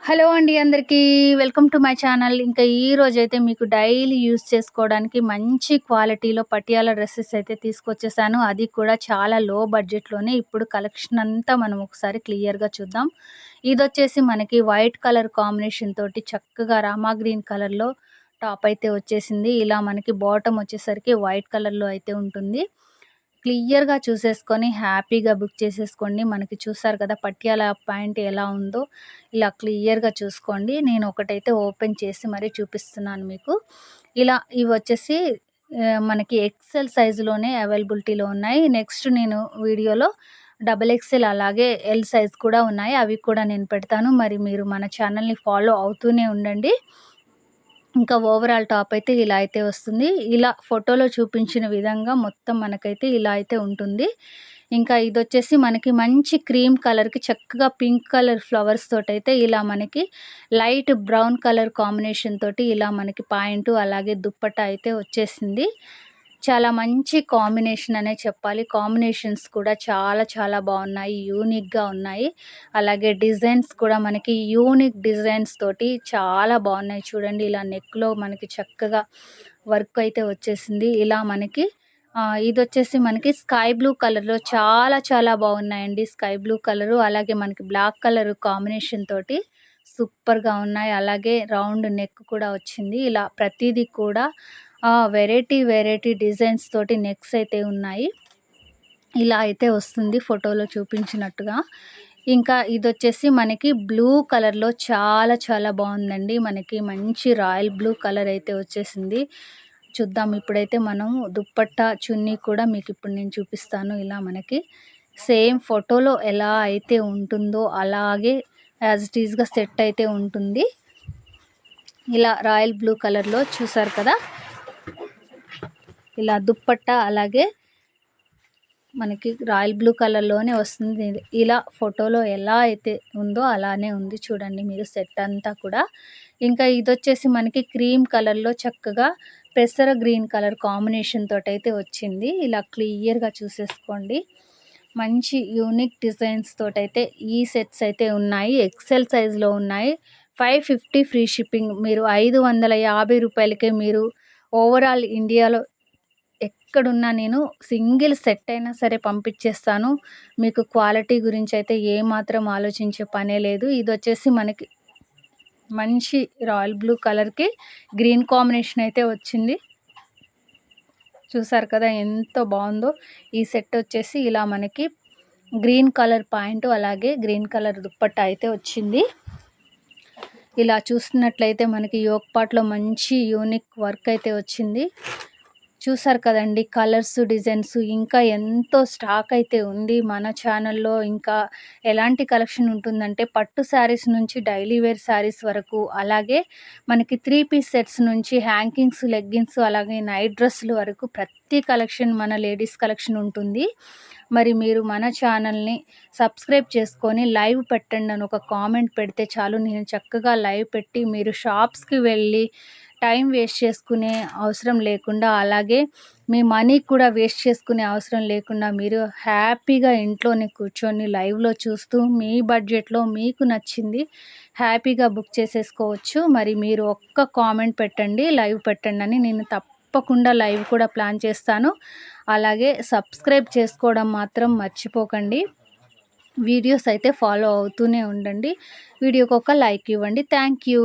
Hello అండి అందరికీ. Welcome to my channel. ఇంకా ఈ రోజైతే మీకు డైలీ యూజ్ చేసుకోవడానికి మంచి క్వాలిటీలో పటియాలా డ్రెసెస్ అయితే తీసుకొచ్చేసాను. అది కూడా చాలా లో బడ్జెట్‌లోనే. ఇప్పుడు కలెక్షన్ అంతా మనం ఒకసారి క్లియర్‌గా చూద్దాం. ఇదొచ్చేసి మనకి వైట్ కలర్ కాంబినేషన్ తోటి చక్కగా రామా గ్రీన్ కలర్‌లో టాప్ అయితే వచ్చేసింది. ఇలా మనకి బాటమ్ వచ్చేసరికి వైట్ కలర్‌లో అయితే ఉంటుంది. క్లియర్‌గా చూసేసుకొని హ్యాపీగా బుక్ చేసేసుకోండి. మనకి చూసారు కదా పటియాలా ప్యాంట్ ఎలా ఉందో ఇలా క్లియర్‌గా చూసుకోండి. నేను ఒకటైతే ఓపెన్ చేసి మరీ చూపిస్తున్నాను మీకు. ఇలా ఇవొచ్చేసి మనకి ఎక్సెల్ సైజులోనే అవైలబిలిటీలో ఉన్నాయి. నెక్స్ట్ నేను వీడియోలో డబుల్ ఎక్సెల్ అలాగే ఎల్ సైజ్ కూడా ఉన్నాయి. అవి కూడా నేను పెడతాను. మరి మీరు మన ఛానల్‌ని ఫాలో అవుతూనే ఉండండి. ఇంకా ఓవరాల్ టాప్ అయితే ఇలా అయితే వస్తుంది. ఇలా ఫోటోలో చూపించిన విధంగా మొత్తం మనకైతే ఇలా అయితే ఉంటుంది. ఇంకా ఇదొచ్చేసి మనకి మంచి క్రీమ్ కలర్‌కి చక్కగా పింక్ కలర్ ఫ్లవర్స్ తోటైతే ఇలా మనకి లైట్ బ్రౌన్ కలర్ కాంబినేషన్ తోటి ఇలా మనకి పాయింటు అలాగే దుప్పట్టా అయితే వచ్చేసింది. చాలా మంచి కాంబినేషన్ అనే చెప్పాలి. కాంబినేషన్స్ కూడా చాలా చాలా బాగున్నాయి. యూనిక్‌గా ఉన్నాయి. అలాగే డిజైన్స్ కూడా మనకి యూనిక్ డిజైన్స్ తోటి చాలా బాగున్నాయి. చూడండి ఇలా నెక్‌లో మనకి చక్కగా వర్క్ అయితే వచ్చేసింది. ఇలా మనకి ఇదొచ్చేసి మనకి స్కై బ్లూ కలర్‌లో చాలా చాలా బాగున్నాయండి. స్కై బ్లూ కలరు అలాగే మనకి బ్లాక్ కలర్ కాంబినేషన్ తోటి సూపర్‌గా ఉన్నాయి. అలాగే రౌండ్ నెక్ కూడా వచ్చింది. ఇలా ప్రతీది కూడా వెరైటీ వెరైటీ డిజైన్స్ తోటి నెక్స్ అయితే ఉన్నాయి. ఇలా అయితే వస్తుంది ఫోటోలో చూపించినట్టుగా. ఇంకా ఇదొచ్చేసి మనకి బ్లూ కలర్‌లో చాలా చాలా బాగుందండి. మనకి మంచి రాయల్ బ్లూ కలర్ అయితే వచ్చేసింది. చూద్దాం ఇప్పుడైతే మనం దుప్పట్టా, చున్నీ కూడా మీకు ఇప్పుడు నేను చూపిస్తాను. ఇలా మనకి సేమ్ ఫోటోలో ఎలా అయితే ఉంటుందో అలాగే యాజ్ ఇట్ ఈస్‌గా సెట్ అయితే ఉంటుంది. ఇలా రాయల్ బ్లూ కలర్‌లో చూసారు కదా! ఇలా దుప్పట్టా అలాగే మనకి రాయల్ బ్లూ కలర్‌లోనే వస్తుంది. ఇలా ఫోటోలో ఎలా అయితే ఉందో అలానే ఉంది చూడండి మీరు సెట్ అంతా కూడా. ఇంకా ఇదొచ్చేసి మనకి క్రీమ్ కలర్‌లో చక్కగా పెసర గ్రీన్ కలర్ కాంబినేషన్ తోటైతే వచ్చింది. ఇలా క్లియర్‌గా చూసేసుకోండి. మంచి యూనిక్ డిజైన్స్ తోటైతే ఈ సెట్స్ అయితే ఉన్నాయి. ఎక్సెల్ సైజ్‌లో ఉన్నాయి. 550 ఫ్రీ షిప్పింగ్. మీరు రూ. 550కే మీరు ఓవరాల్ ఇండియాలో ఎక్కడున్నా నేను సింగిల్ సెట్ అయినా సరే పంపించేస్తాను. మీకు క్వాలిటీ గురించి అయితే ఏమాత్రం ఆలోచించే పనే లేదు. ఇదొచ్చేసి మనకి మంచి రాయల్ బ్లూ కలర్‌కి గ్రీన్ కాంబినేషన్ అయితే వచ్చింది. చూసారు కదా ఎంత బాగుందో. ఈ సెట్ వచ్చేసి ఇలా మనకి గ్రీన్ కలర్ పాయింట్ అలాగే గ్రీన్ కలర్ దుప్పట్టా అయితే వచ్చింది. ఇలా చూస్తున్నట్లయితే మనకి యోక్ పార్ట్‌లో మంచి యూనిక్ వర్క్ అయితే వచ్చింది. చూసారు కదండి కలర్స్, డిజైన్స్ ఇంకా ఎంతో స్టాక్ అయితే ఉంది మన ఛానల్‌లో. ఇంకా ఎలాంటి కలెక్షన్ ఉంటుందంటే పట్టు శారీస్ నుంచి డైలీ వేర్ శారీస్ వరకు, అలాగే మనకి 3 పీస్ సెట్స్ నుంచి హ్యాంగింగ్స్, లెగ్గిన్స్ అలాగే నైట్ డ్రెస్సులు వరకు ప్రతి కలెక్షన్ మన లేడీస్ కలెక్షన్ ఉంటుంది. మరి మీరు మన ఛానల్‌ని సబ్స్క్రైబ్ చేసుకొని లైవ్ పెట్టండి అని ఒక కామెంట్ పెడితే చాలు. నేను చక్కగా లైవ్ పెట్టి మీరు షాప్స్‌కి వెళ్ళి టైం వేస్ట్ చేసుకునే అవసరం లేకుండా, అలాగే మీ మనీ కూడా వేస్ట్ చేసుకునే అవసరం లేకుండా మీరు హ్యాపీగా ఇంట్లోనే కూర్చొని లైవ్‌లో చూస్తూ మీ బడ్జెట్‌లో మీకు నచ్చింది హ్యాపీగా బుక్ చేసేసుకోవచ్చు. మరి మీరు ఒక్క కామెంట్ పెట్టండి లైవ్ పెట్టండి, నేను తప్పకుండా లైవ్ కూడా ప్లాన్ చేస్తాను. అలాగే సబ్స్క్రైబ్ చేసుకోవడం మాత్రం మర్చిపోకండి. వీడియోస్ అయితే ఫాలో అవుతూనే ఉండండి. వీడియోకి ఒక లైక్ ఇవ్వండి. Thank you.